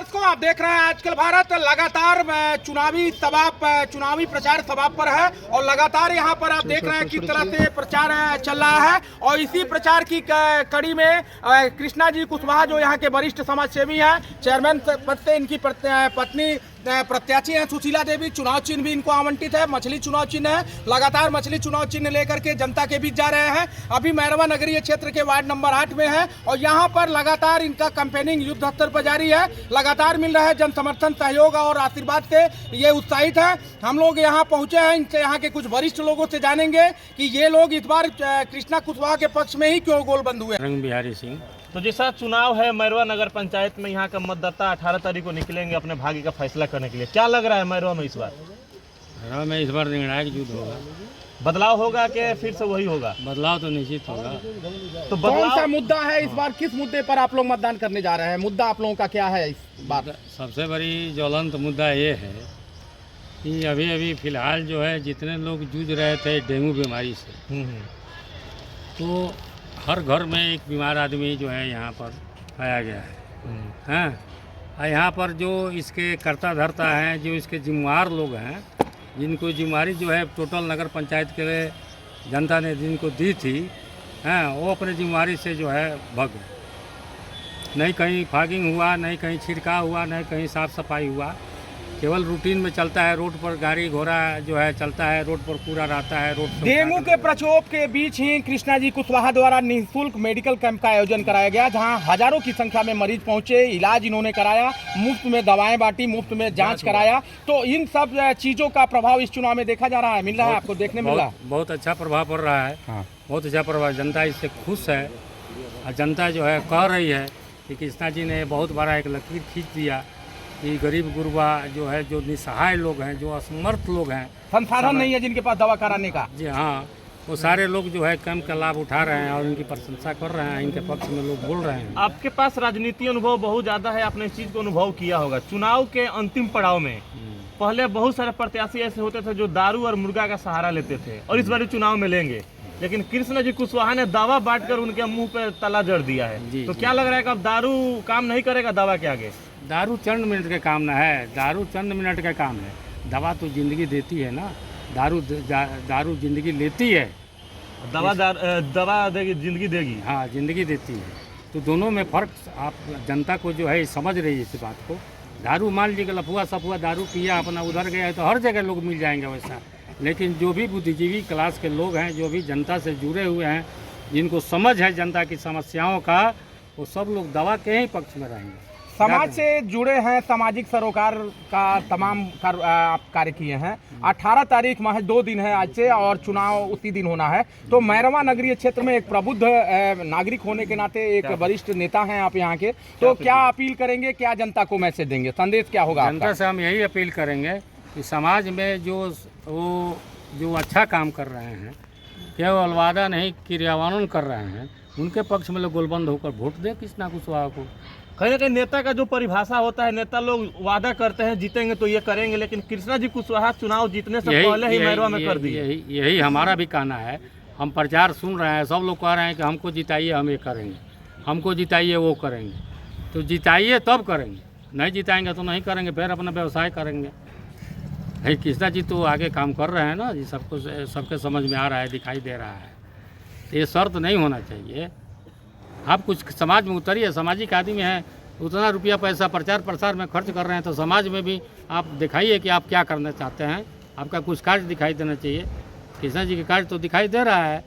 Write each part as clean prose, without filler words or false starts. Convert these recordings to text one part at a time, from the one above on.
दर्शकों, आप देख रहे हैं आजकल भारत लगातार चुनावी प्रचार सभा पर है और लगातार यहाँ पर आप देख रहे हैं किस तरह से प्रचार चल रहा है। और इसी प्रचार की कड़ी में कृष्णा जी कुशवाहा जो यहाँ के वरिष्ठ समाजसेवी हैं, चेयरमैन पद से इनकी पत्नी प्रत्याशी हैं सुशीला देवी, चुनाव चिन्ह भी इनको आवंटित है, मछली चुनाव चिन्ह है। लगातार मछली चुनाव चिन्ह लेकर के जनता के बीच जा रहे हैं। अभी मैरवा नगरीय क्षेत्र के वार्ड नंबर 8 में है और यहाँ पर लगातार इनका कैंपेनिंग युद्ध स्तर पर जारी है। लगातार मिल रहा है जन समर्थन, सहयोग और आशीर्वाद से ये उत्साहित है। हम लोग यहाँ पहुँचे हैं, इनसे यहाँ के कुछ वरिष्ठ लोगों से जानेंगे कि ये लोग इस बार कृष्णा कुशवाहा के पक्ष में ही क्यों गोलबंद हुए। रंग बिहारी सिंह। तो जैसा चुनाव है मैरवा नगर पंचायत में, यहाँ का मतदाता 18 तारीख को निकलेंगे अपने भाग्य का फैसला करने के लिए। क्या लग रहा है मैरवा में इस बार? मैरवा में इस बार निर्णायक युद्ध होगा। बदलाव होगा कि फिर से वही होगा? बदलाव तो निश्चित होगा। तो कौन सा मुद्दा है इस बार, किस मुद्दे पर आप लोग मतदान करने जा रहे हैं? मुद्दा आप लोगों का क्या है इस बार? सबसे बड़ी ज्वलंत मुद्दा ये है कि अभी फिलहाल जो है जितने लोग जूझ रहे थे डेंगू बीमारी से, तो हर घर में एक बीमार आदमी जो है यहाँ पर पाया गया है। हाँ, और यहाँ पर जो इसके कर्ता धर्ता हैं, जो इसके जिम्मेवार लोग हैं, जिनको जिम्मेवारी जो है टोटल नगर पंचायत के लिए जनता ने जिनको दी थी, हाँ, वो अपने जिम्मेवारी से जो है भग गए। नहीं कहीं फॉगिंग हुआ, नहीं कहीं छिड़काव हुआ, नहीं कहीं साफ़ सफाई हुआ। केवल रूटीन में चलता है, रोड पर गाड़ी घोड़ा जो है चलता है, रोड पर कूड़ा रहता है। रोड डेंगू के प्रकोप के बीच ही कृष्णा जी कुशवाहा द्वारा निःशुल्क मेडिकल कैंप का आयोजन कराया गया, जहां हजारों की संख्या में मरीज पहुंचे, इलाज इन्होंने कराया, मुफ्त में दवाएं बांटी, मुफ्त में जांच कराया। तो इन सब चीजों का प्रभाव इस चुनाव में देखा जा रहा है, मिल रहा है आपको देखने मिल रहा है? बहुत अच्छा प्रभाव पड़ रहा है। हाँ। बहुत अच्छा प्रभाव, जनता इससे खुश है और जनता जो है कह रही है कि कृष्णा जी ने बहुत बड़ा एक लकीर खींच दिया कि गरीब गुरबा जो है, जो निसहाय लोग हैं, जो असमर्थ लोग हैं, संसाधन नहीं है जिनके पास दवा कराने का, जी हाँ, वो सारे लोग जो है कैंप का लाभ उठा रहे हैं और इनकी प्रशंसा कर रहे हैं, इनके पक्ष में लोग बोल रहे हैं। आपके पास राजनीति अनुभव बहुत ज़्यादा है, आपने इस चीज़ को अनुभव किया होगा। चुनाव के अंतिम पड़ाव में पहले बहुत सारे प्रत्याशी ऐसे होते थे जो दारू और मुर्गा का सहारा लेते थे और इस बार चुनाव में लेंगे, लेकिन कृष्णा जी कुशवाहा ने दावा बांटकर उनके मुंह पे तला जड़ दिया है। तो क्या लग रहा है कि अब दारू काम नहीं करेगा दवा के आगे? दारू चंद मिनट का काम ना है, दारू चंद मिनट का काम है, दवा तो जिंदगी देती है ना। दारू जिंदगी लेती है, दवा देगी जिंदगी देगी। हाँ, जिंदगी देती है। तो दोनों में फ़र्क आप जनता को जो है समझ रही है इस बात को। दारू मान लीजिए लफुआ सफुआ दारू पिया अपना उधर गया है तो हर जगह लोग मिल जाएंगे वैसा, लेकिन जो भी बुद्धिजीवी क्लास के लोग हैं, जो भी जनता से जुड़े हुए हैं, जिनको समझ है जनता की समस्याओं का, वो सब लोग दवा के ही पक्ष में रहेंगे। समाज से जुड़े हैं, सामाजिक सरोकार का तमाम कार्य किए हैं। 18 तारीख महज 2 दिन है आज से और चुनाव उसी दिन होना है। तो मैरवा नगरीय क्षेत्र में एक प्रबुद्ध नागरिक होने के नाते एक वरिष्ठ नेता हैं आप यहाँ के, तो क्या अपील करेंगे, क्या जनता को मैसेज देंगे, संदेश क्या होगा? जनता से हम यही अपील करेंगे कि समाज में जो अच्छा काम कर रहे हैं, केवल वादा नहीं क्रियान्वयन कर रहे हैं, उनके पक्ष में लोग गोलबंद होकर वोट दें कृष्णा कुशवाहा को। कहीं ना कहीं नेता का जो परिभाषा होता है, नेता लोग वादा करते हैं जीतेंगे तो ये करेंगे, लेकिन कृष्णा जी कुशवाहा चुनाव जीतने से पहले ही मैरवा में कर दिए। यही हमारा भी कहना है। हम प्रचार सुन रहे हैं, सब लोग कह रहे हैं कि हमको जिताइए हम ये करेंगे, हमको जिताइए वो करेंगे। तो जिताइए तब करेंगे, नहीं जिताएंगे तो नहीं करेंगे, फिर अपना व्यवसाय करेंगे। भाई कृष्णा जी तो आगे काम कर रहे हैं ना जी, सबके समझ में आ रहा है, दिखाई दे रहा है। ये शर्त नहीं होना चाहिए। आप कुछ समाज में उतरिए, सामाजिक आदमी हैं, उतना रुपया पैसा प्रचार प्रसार में खर्च कर रहे हैं, तो समाज में भी आप दिखाइए कि आप क्या करना चाहते हैं, आपका कुछ कार्य दिखाई देना चाहिए। कृष्णा जी का कार्य तो दिखाई दे रहा है।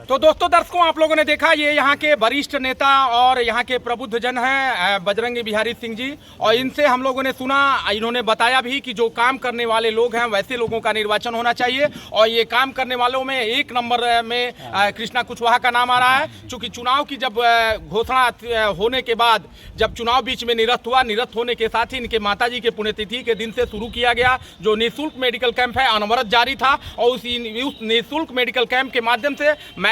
तो दोस्तों, दर्शकों, आप लोगों ने देखा ये यहाँ के वरिष्ठ नेता और यहाँ के प्रबुद्ध जन हैं बजरंग बिहारी सिंह जी, और इनसे हम लोगों ने सुना, इन्होंने बताया भी कि जो काम करने वाले लोग हैं वैसे लोगों का निर्वाचन होना चाहिए और ये काम करने वालों में 1 नंबर में कृष्णा कुशवाहा का नाम आ रहा है। चूँकि चुनाव की जब घोषणा होने के बाद जब चुनाव बीच में निरस्त हुआ, निरस्त होने के साथ ही इनके माताजी के पुण्यतिथि के दिन से शुरू किया गया जो निःशुल्क मेडिकल कैंप है, अनवरत जारी था और उस निःशुल्क मेडिकल कैंप के माध्यम से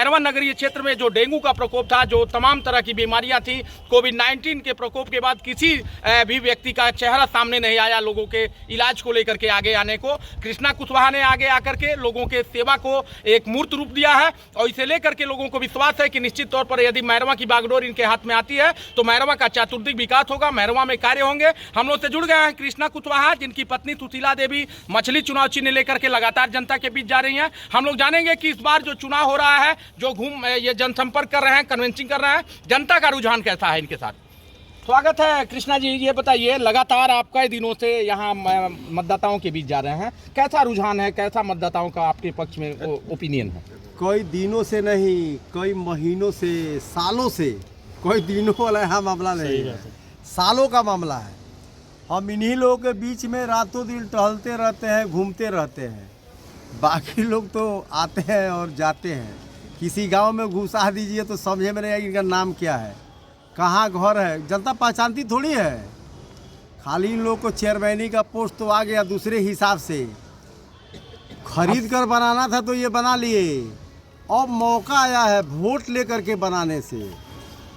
मैरवा नगरीय क्षेत्र में जो डेंगू का प्रकोप था, जो तमाम तरह की बीमारियां थी, कोविड-19 के प्रकोप के बाद किसी भी व्यक्ति का चेहरा सामने नहीं आया लोगों के इलाज को लेकर के आगे आने को। कृष्णा कुशवाहा ने आगे आकर के लोगों के सेवा को एक मूर्त रूप दिया है और इसे लेकर के लोगों को विश्वास है कि निश्चित तौर पर यदि मैरवा की बागडोर इनके हाथ में आती है तो मैरवा का चतुर्दिक विकास होगा, मैरवा में कार्य होंगे। हम लोग से जुड़ गए हैं कृष्णा कुशवाहा, जिनकी पत्नी सुशीला देवी मछली चुनाव चिन्ह लेकर के लगातार जनता के बीच जा रही हैं। हम लोग जानेंगे कि इस बार जो चुनाव हो रहा है, जो ये जनसंपर्क कर रहे हैं, कन्वेंसिंग कर रहे हैं, जनता का रुझान कैसा है इनके साथ। स्वागत है कृष्णा जी, ये बताइए लगातार आप कई दिनों से यहाँ मतदाताओं के बीच जा रहे हैं, कैसा रुझान है, कैसा मतदाताओं का आपके पक्ष में ओपिनियन है। कई दिनों से नहीं, कई महीनों से, सालों से, कोई दिनों वाला यहाँ मामला नहीं है, सालों का मामला है। हम इन्हीं लोगों के बीच में रातों दिन टहलते रहते हैं, घूमते रहते हैं। बाकी लोग तो आते हैं और जाते हैं। किसी गांव में घुसा दीजिए तो समझे में नहीं आएगा इनका नाम क्या है, कहाँ घर है, जनता पहचानती थोड़ी है। खाली इन लोगों को चेयरमैनी का पोस्ट तो आ गया दूसरे हिसाब से, खरीद कर बनाना था तो ये बना लिए। अब मौका आया है वोट लेकर के बनाने से,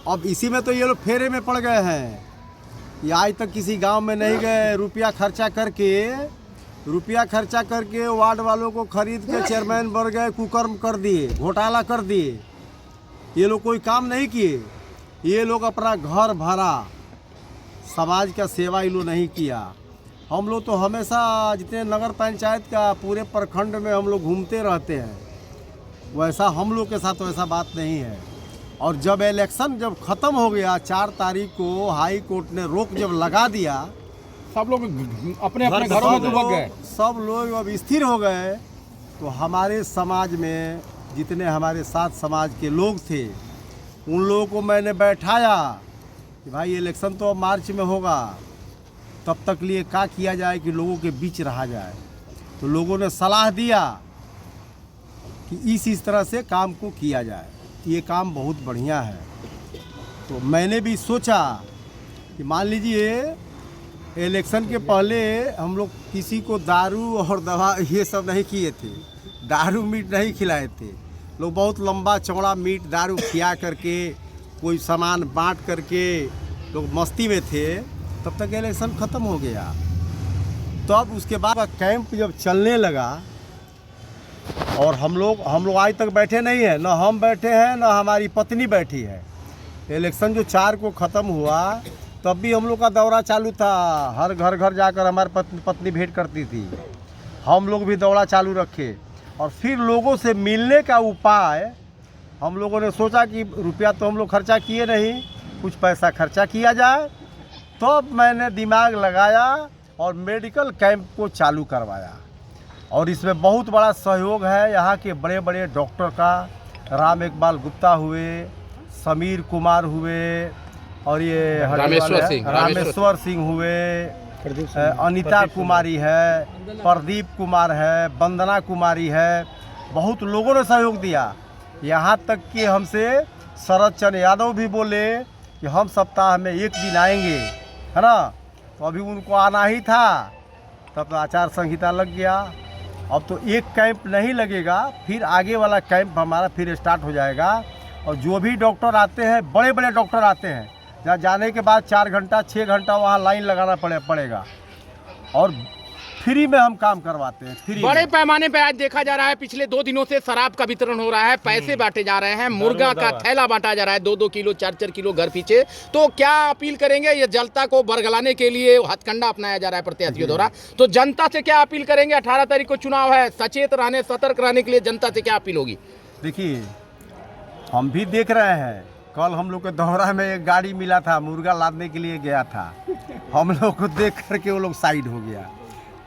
अब इसी में तो ये लोग फेरे में पड़ गए हैं। ये आज तक किसी गांव में नहीं गए, रुपया खर्चा करके वार्ड वालों को खरीद के चेयरमैन बन गए, कुकर्म कर दिए, घोटाला कर दिए। ये लोग कोई काम नहीं किए, ये लोग अपना घर भरा, समाज का सेवा ये लोग नहीं किया। हम लोग तो हमेशा जितने नगर पंचायत का पूरे प्रखंड में हम लोग घूमते रहते हैं, वैसा हम लोग के साथ वैसा बात नहीं है। और जब इलेक्शन जब ख़त्म हो गया 4 तारीख को, हाई कोर्ट ने रोक जब लगा दिया, सब लोग अपने अपने घरों में दुबक गए, सब लोग अब स्थिर हो गए। तो हमारे समाज में जितने हमारे साथ समाज के लोग थे, उन लोगों को मैंने बैठाया कि भाई इलेक्शन तो अब मार्च में होगा, तब तक लिए क्या किया जाए कि लोगों के बीच रहा जाए। तो लोगों ने सलाह दिया कि इस तरह से काम को किया जाए, ये काम बहुत बढ़िया है। तो मैंने भी सोचा कि मान लीजिए इलेक्शन के पहले हम लोग किसी को दारू और दवा ये सब नहीं किए थे, दारू मीट नहीं खिलाए थे। लोग बहुत लंबा चौड़ा मीट दारू खिया करके, कोई सामान बांट करके लोग मस्ती में थे। तब तक इलेक्शन ख़त्म हो गया। तब उसके बाद कैंप जब चलने लगा, और हम लोग आज तक बैठे नहीं हैं, ना हम बैठे हैं ना हमारी पत्नी बैठी है। इलेक्शन जो 4 को ख़त्म हुआ तब भी हम लोग का दौरा चालू था, हर घर जाकर हमारी पत्नी भेंट करती थी। हम लोग भी दौरा चालू रखे, और फिर लोगों से मिलने का उपाय हम लोगों ने सोचा कि रुपया तो हम लोग खर्चा किए नहीं, कुछ पैसा खर्चा किया जाए। तब मैंने दिमाग लगाया और मेडिकल कैंप को चालू करवाया, और इसमें बहुत बड़ा सहयोग है यहाँ के बड़े बड़े डॉक्टर का। राम इकबाल गुप्ता हुए, समीर कुमार हुए, और ये रामेश्वर सिंह हुए, अनीता कुमारी है, प्रदीप कुमार है, वंदना कुमारी है। बहुत लोगों ने सहयोग दिया। यहाँ तक कि हमसे शरद चंद्र यादव भी बोले कि हम सप्ताह में 1 दिन आएंगे, है ना। तो अभी उनको आना ही था, तब तो आचार संहिता लग गया। अब तो एक कैंप नहीं लगेगा, फिर आगे वाला कैंप हमारा फिर स्टार्ट हो जाएगा। और जो भी डॉक्टर आते हैं, बड़े बड़े डॉक्टर आते हैं, जहाँ जाने के बाद 4 घंटा 6 घंटा वहाँ लाइन लगाना पड़ेगा, और फ्री में हम काम करवाते हैं। फ्री बड़े पैमाने पे आज देखा जा रहा है, पिछले 2 दिनों से शराब का वितरण हो रहा है, पैसे बांटे जा रहे हैं, मुर्गा का थैला बांटा जा रहा है, 2-2 किलो 4-4 किलो घर पीछे। तो क्या अपील करेंगे, ये जनता को बरगलाने के लिए हथकंडा अपनाया जा रहा है प्रत्याशियों द्वारा, तो जनता से क्या अपील करेंगे। 18 तारीख को चुनाव है, सचेत रहने, सतर्क रहने के लिए जनता से क्या अपील होगी। देखिए, हम भी देख रहे हैं, कल हम लोग के दौरा में एक गाड़ी मिला था, मुर्गा लादने के लिए गया था, हम लोग को देख करके वो लोग साइड हो गया।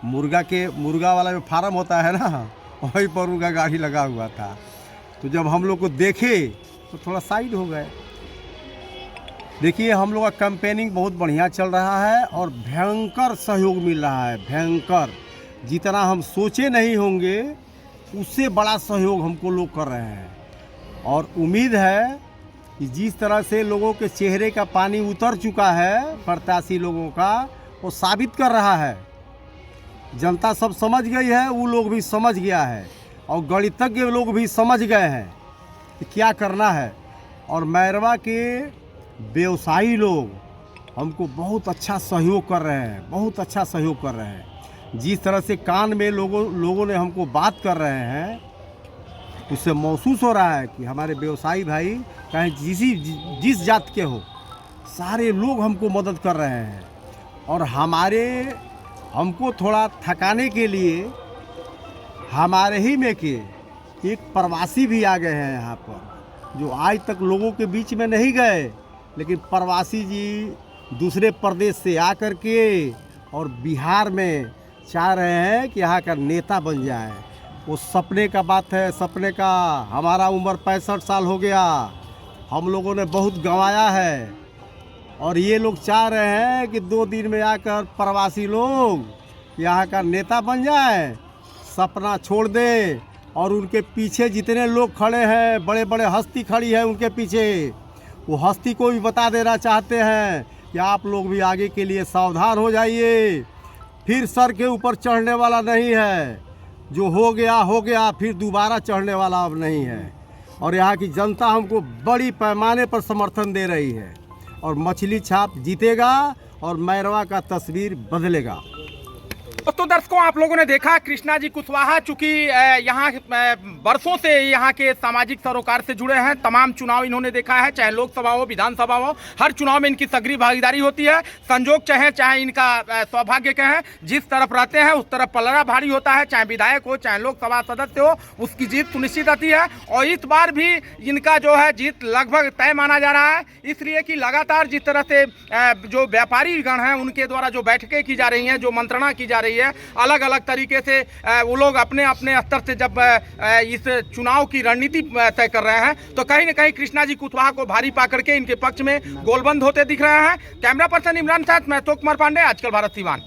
मुर्गा वाला जो फार्म होता है ना, वहीं पर उनका गाड़ी लगा हुआ था। तो जब हम लोग को देखे तो थोड़ा साइड हो गए। देखिए, हम लोग का कैंपेनिंग बहुत बढ़िया चल रहा है, और भयंकर सहयोग मिल रहा है, भयंकर। जितना हम सोचे नहीं होंगे उससे बड़ा सहयोग हमको लोग कर रहे हैं। और उम्मीद है कि जिस तरह से लोगों के चेहरे का पानी उतर चुका है प्रत्याशी लोगों का, वो साबित कर रहा है। जनता सब समझ गई है, वो लोग भी समझ गया है, और गणितज्ञ लोग भी समझ गए हैं कि क्या करना है। और मैरवा के व्यवसायी लोग हमको बहुत अच्छा सहयोग कर रहे हैं, बहुत अच्छा सहयोग कर रहे हैं। जिस तरह से कान में लोगों ने हमको बात कर रहे हैं, उससे महसूस हो रहा है कि हमारे व्यवसायी भाई चाहे जिस जात के हो, सारे लोग हमको मदद कर रहे हैं। और हमको थोड़ा थकाने के लिए हमारे ही में के एक प्रवासी भी आ गए हैं यहाँ पर, जो आज तक लोगों के बीच में नहीं गए, लेकिन प्रवासी जी दूसरे प्रदेश से आकर के और बिहार में चाह रहे हैं कि यहाँ का नेता बन जाए। वो सपने का बात है, सपने का। हमारा उम्र 65 साल हो गया, हम लोगों ने बहुत गंवाया है, और ये लोग चाह रहे हैं कि 2 दिन में आकर प्रवासी लोग यहाँ का नेता बन जाए, सपना छोड़ दें। और उनके पीछे जितने लोग खड़े हैं, बड़े बड़े हस्ती खड़ी है उनके पीछे, वो हस्ती को भी बता देना चाहते हैं कि आप लोग भी आगे के लिए सावधान हो जाइए। फिर सर के ऊपर चढ़ने वाला नहीं है, जो हो गया, फिर दोबारा चढ़ने वाला अब नहीं है। और यहाँ की जनता हमको बड़ी पैमाने पर समर्थन दे रही है, और मछली छाप जीतेगा और मैरवा का तस्वीर बदलेगा। तो दर्शकों, आप लोगों ने देखा कृष्णा जी कुशवाहा चूंकि यहाँ बरसों से यहाँ के सामाजिक सरोकार से जुड़े हैं। तमाम चुनाव इन्होंने देखा है, चाहे लोकसभा हो, विधानसभा हो, हर चुनाव में इनकी सगरी भागीदारी होती है। संजोग चाहे इनका सौभाग्य कहें, जिस तरफ रहते हैं उस तरफ पलड़ा भारी होता है। चाहे विधायक हो, चाहे लोकसभा सदस्य हो, उसकी जीत सुनिश्चित आती है। और इस बार भी इनका जो है जीत लगभग तय माना जा रहा है, इसलिए कि लगातार जिस तरह से जो व्यापारी गण हैं उनके द्वारा जो बैठकें की जा रही हैं, जो मंत्रणा की जा रही है, अलग अलग तरीके से वो लोग अपने अपने स्तर से जब इस चुनाव की रणनीति तय कर रहे हैं, तो कहीं न कहीं कृष्णा जी कुशवाहा को भारी पा करके इनके पक्ष में गोलबंद होते दिख रहे हैं। कैमरा पर्सन इमरान साथ, मैं तो कुमार पांडे, आजकल भारत सिवान।